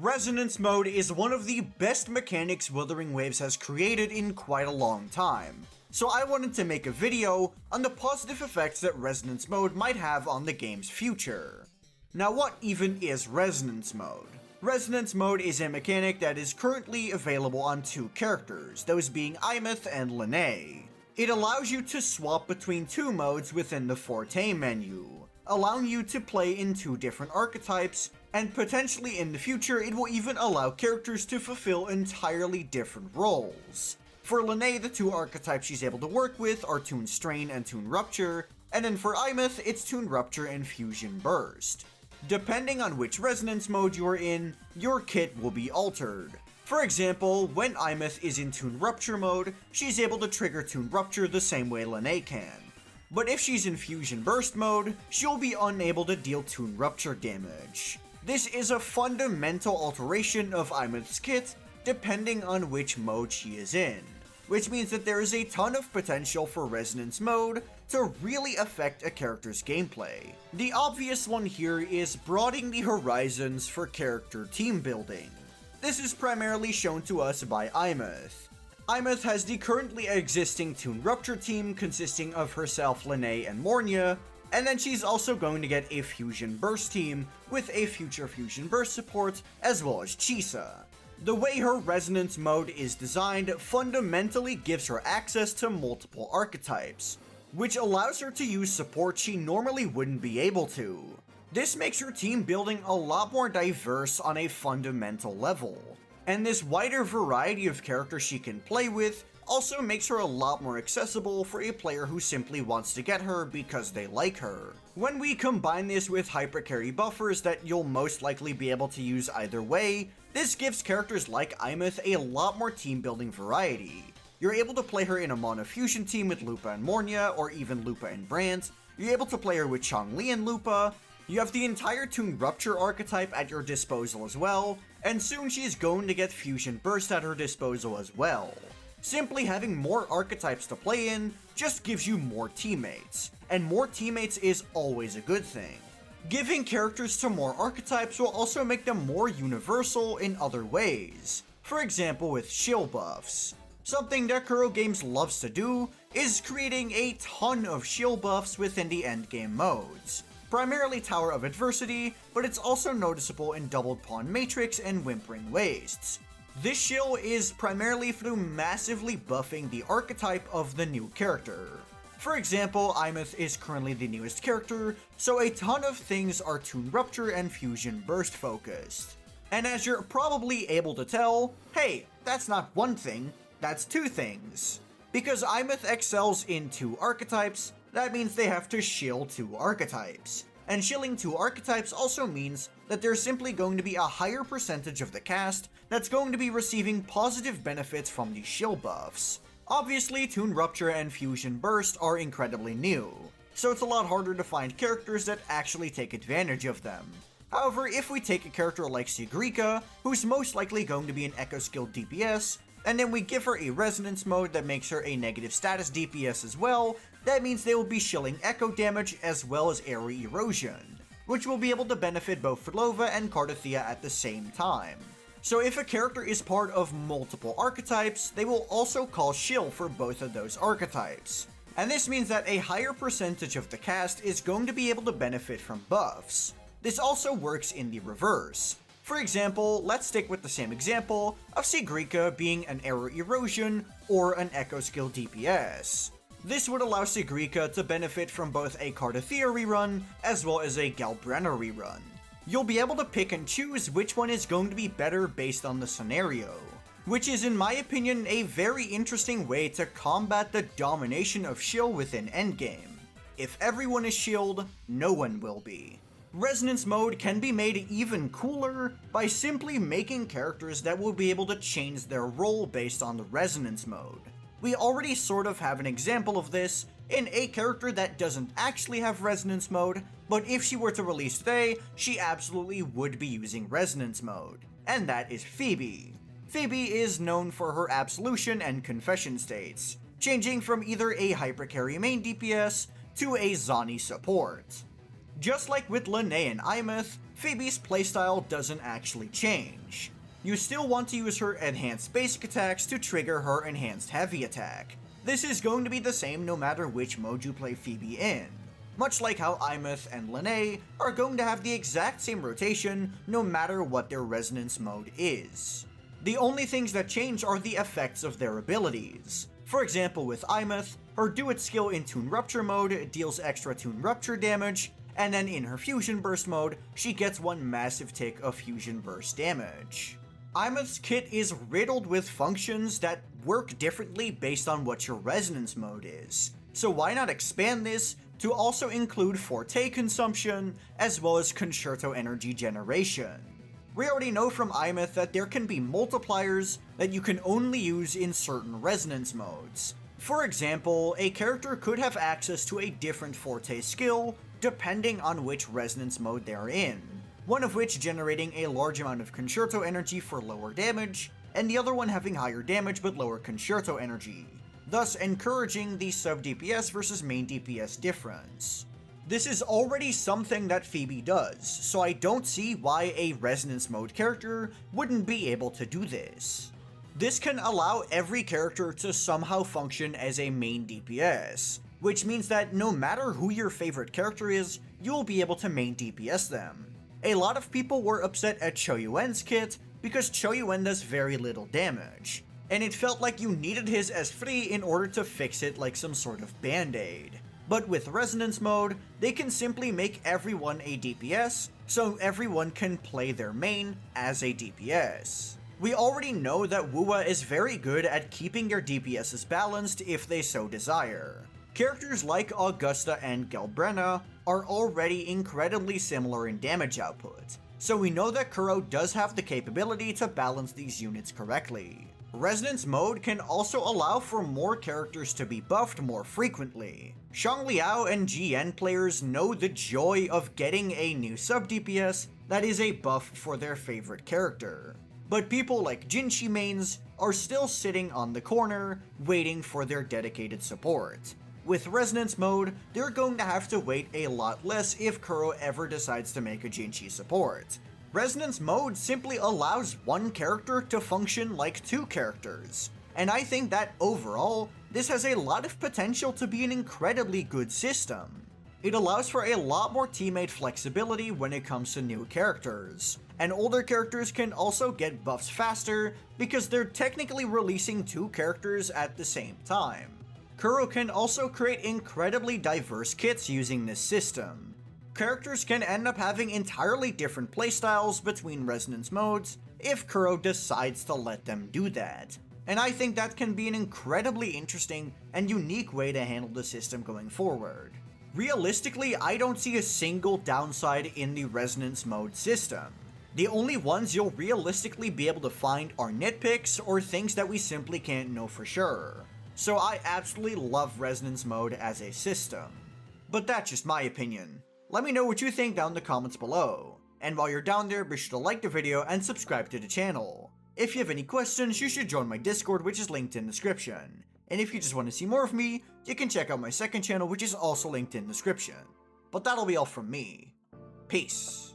Resonance mode is one of the best mechanics Wuthering Waves has created in quite a long time, so I wanted to make a video on the positive effects that Resonance mode might have on the game's future. Now what even is Resonance mode? Resonance mode is a mechanic that is currently available on two characters, those being aemeath and Lene. It allows you to swap between two modes within the Forte menu, allowing you to play in two different archetypes, and potentially in the future it will even allow characters to fulfill entirely different roles. For Lene, the two archetypes she's able to work with are Toon Strain and Toon Rupture, and then for aemeath, it's Toon Rupture and Fusion Burst. Depending on which resonance mode you are in, your kit will be altered. For example, when aemeath is in Toon Rupture mode, she's able to trigger Toon Rupture the same way Lene can. But if she's in Fusion Burst mode, she'll be unable to deal Toon Rupture damage. This is a fundamental alteration of aemeath's kit, depending on which mode she is in, which means that there is a ton of potential for Resonance mode to really affect a character's gameplay. The obvious one here is broadening the horizons for character team building. This is primarily shown to us by aemeath. Aemeath has the currently existing Toon Rupture team consisting of herself, Lene, and Mornia, and then she's also going to get a Fusion Burst team with a future Fusion Burst support as well as Chisa. The way her Resonance mode is designed fundamentally gives her access to multiple archetypes, which allows her to use support she normally wouldn't be able to. This makes her team building a lot more diverse on a fundamental level, and this wider variety of characters she can play with also makes her a lot more accessible for a player who simply wants to get her because they like her. When we combine this with hypercarry buffers that you'll most likely be able to use either way, this gives characters like aemeath a lot more team building variety. You're able to play her in a mono fusion team with Lupa and Mornia, or even Lupa and Brant. You're able to play her with Changli and Lupa. You have the entire Toon Rupture archetype at your disposal as well, and soon she's going to get Fusion Burst at her disposal as well. Simply having more archetypes to play in just gives you more teammates, and more teammates is always a good thing. Giving characters to more archetypes will also make them more universal in other ways. For example with Shill buffs. Something that Kuro Games loves to do is creating a ton of Shill buffs within the endgame modes. Primarily Tower of Adversity, but it's also noticeable in Doubled Pawn Matrix and Whimpering Wastes. This Shill is primarily through massively buffing the archetype of the new character. For example, aemeath is currently the newest character, so a ton of things are Toon Rupture and Fusion Burst focused. And as you're probably able to tell, hey, that's not one thing, that's two things. Because aemeath excels in two archetypes, that means they have to shill two archetypes. And shilling two archetypes also means that there's simply going to be a higher percentage of the cast that's going to be receiving positive benefits from these shill buffs. Obviously, Toon Rupture and Fusion Burst are incredibly new, so it's a lot harder to find characters that actually take advantage of them. However, if we take a character like Sigrika, who's most likely going to be an Echo skill DPS, and then we give her a Resonance mode that makes her a negative status DPS as well, that means they will be shilling Echo damage as well as Area Erosion, which will be able to benefit both Flova and Cardathea at the same time. So if a character is part of multiple archetypes, they will also call shill for both of those archetypes. And this means that a higher percentage of the cast is going to be able to benefit from buffs. This also works in the reverse. For example, let's stick with the same example of Sigrika being an Area Erosion or an Echo skill DPS. This would allow Sigrika to benefit from both a Cardathea rerun as well as a Galbrenna rerun. You'll be able to pick and choose which one is going to be better based on the scenario, which is in my opinion a very interesting way to combat the domination of shill within endgame. If everyone is shilled, no one will be. Resonance mode can be made even cooler by simply making characters that will be able to change their role based on the Resonance mode. We already sort of have an example of this in a character that doesn't actually have Resonance mode, but if she were to release today, she absolutely would be using Resonance mode, and that is Phoebe. Phoebe is known for her Absolution and Confession states, changing from either a hypercarry main DPS to a Zani support. Just like with Lene and aemeath, Phoebe's playstyle doesn't actually change. You still want to use her enhanced basic attacks to trigger her enhanced heavy attack. This is going to be the same no matter which mode you play Phoebe in. Much like how aemeath and Lene are going to have the exact same rotation no matter what their resonance mode is. The only things that change are the effects of their abilities. For example, with aemeath, her Do It skill in Toon Rupture mode deals extra Toon Rupture damage, and then in her Fusion Burst mode, she gets one massive tick of Fusion Burst damage. aemeath's kit is riddled with functions that work differently based on what your resonance mode is, so why not expand this to also include Forte consumption, as well as Concerto energy generation. We already know from aemeath that there can be multipliers that you can only use in certain resonance modes. For example, a character could have access to a different Forte skill depending on which resonance mode they're in, one of which generating a large amount of Concerto energy for lower damage, and the other one having higher damage but lower Concerto energy, thus encouraging the sub DPS versus main DPS difference. This is already something that Phoebe does, so I don't see why a resonance mode character wouldn't be able to do this. This can allow every character to somehow function as a main DPS, which means that no matter who your favorite character is, you'll be able to main DPS them. A lot of people were upset at Choyuen's kit because Choyuen does very little damage, and it felt like you needed his S3 in order to fix it like some sort of band-aid. But with resonance mode, they can simply make everyone a DPS, so everyone can play their main as a DPS. We already know that WuWa is very good at keeping your DPSs balanced if they so desire. Characters like Augusta and Gelbrenna are already incredibly similar in damage output, so we know that Kuro does have the capability to balance these units correctly. Resonance mode can also allow for more characters to be buffed more frequently. Xiangliao and GN players know the joy of getting a new sub DPS that is a buff for their favorite character. But people like Jinchi mains are still sitting on the corner, waiting for their dedicated support. With Resonance mode, they're going to have to wait a lot less if Kuro ever decides to make a Jinchi support. Resonance mode simply allows one character to function like two characters, and I think that overall, this has a lot of potential to be an incredibly good system. It allows for a lot more teammate flexibility when it comes to new characters, and older characters can also get buffs faster because they're technically releasing two characters at the same time. Kuro can also create incredibly diverse kits using this system. Characters can end up having entirely different playstyles between resonance modes if Kuro decides to let them do that, and I think that can be an incredibly interesting and unique way to handle the system going forward. Realistically, I don't see a single downside in the resonance mode system. The only ones you'll realistically be able to find are nitpicks or things that we simply can't know for sure. So I absolutely love resonance mode as a system. But that's just my opinion. Let me know what you think down in the comments below. And while you're down there, be sure to like the video and subscribe to the channel. If you have any questions, you should join my Discord, which is linked in the description. And if you just want to see more of me, you can check out my second channel, which is also linked in the description. But that'll be all from me. Peace.